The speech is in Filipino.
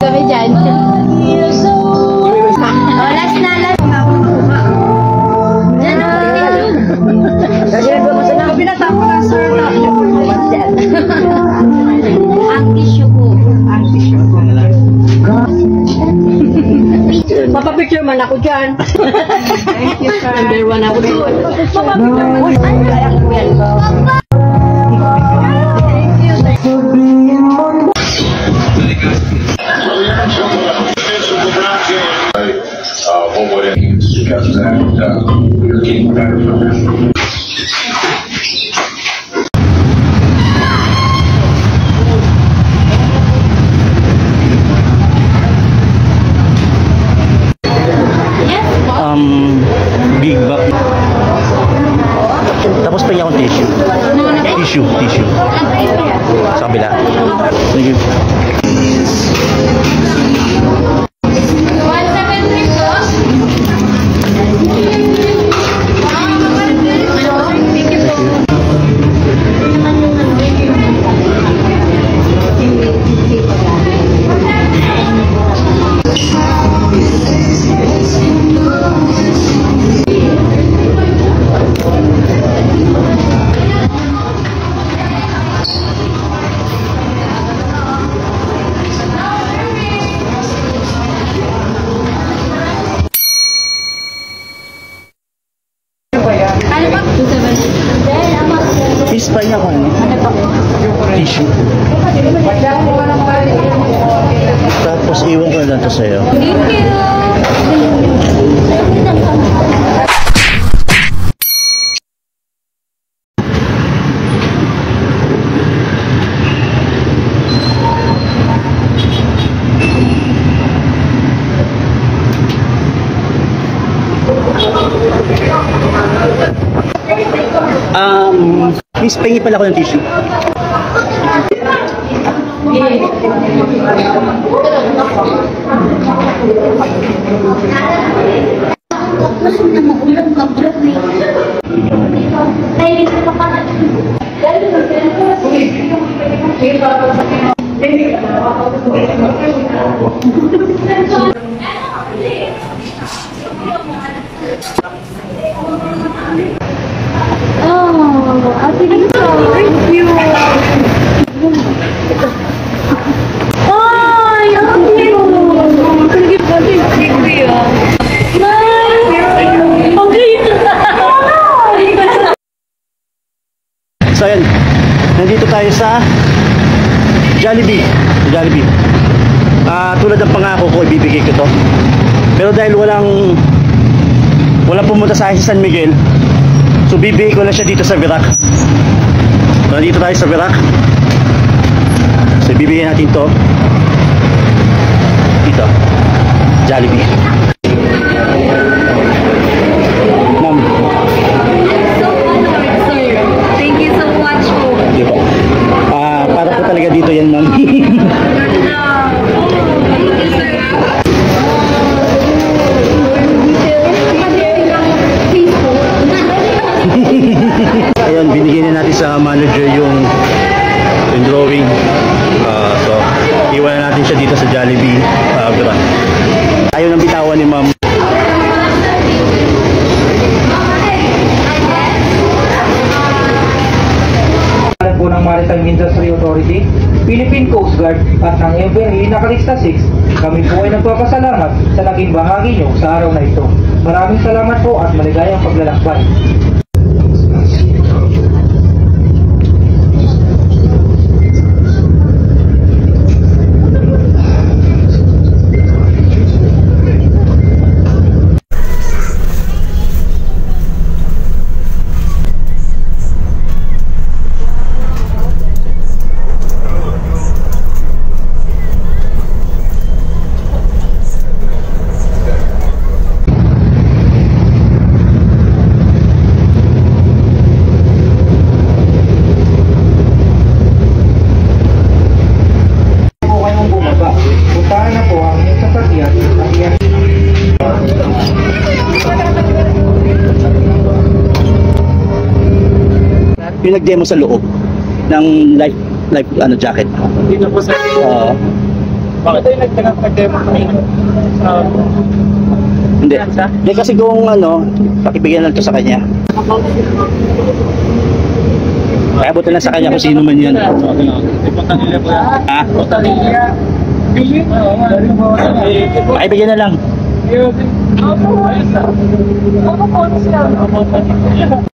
kami dyan. Oh, last na, last. Diyan na ako. Pinatapos na, sir. Ang tissue ko. Ang tissue ko. Papapicture man ako dyan. Thank you, sir. Number 1 ako doon. Papapicture man. Kaya ko yan. Big bag. Tapos pa niya akong tissue. Tissue. Sa kabila. Thank you. Please pa niya ako tissue. Tapos iwan ko na lang ito sa'yo. Thank you. Please pahingi pala ako ng tissue. Thank you. Ay, thank you. Thank you. So ayan, nandito tayo sa Jollibee. Tulad ng pangako ko, ibibigay ko to. Pero dahil walang pumunta sa akin sa San Miguel, so bibigay ko na siya dito sa Virac. So nandito tayo sa Virac. So ibibigay natin to dito, Jollibee. Ma'am, Thank you so much po. di ba? Para po talaga dito yan, ma'am. Ayun, binigyan na natin sa manager yung drawing. So, iwan na natin siya dito sa Jollibee. Ayaw nang bitawan ni ma'am. Po ng Maritime Industry Authority, Philippine Coast Guard at ng MPNE Nakalista 6, kami po ay nagpapasalamat sa naging bahagi nyo sa araw na ito. Maraming salamat po at maligayang paglalakbay. Yung nag-demo sa loob ng life jacket. Dito po sa Bakit tayo nag-demo sa... Hindi. Hindi kasi kung ano, pakibigyan lang to sa kanya. Kaya buti lang sa kanya kung sino man yan. Ipunta nila po yan. Ha? Ipunta nila. Pakibigyan na lang. Ayos ah. Ako po siya.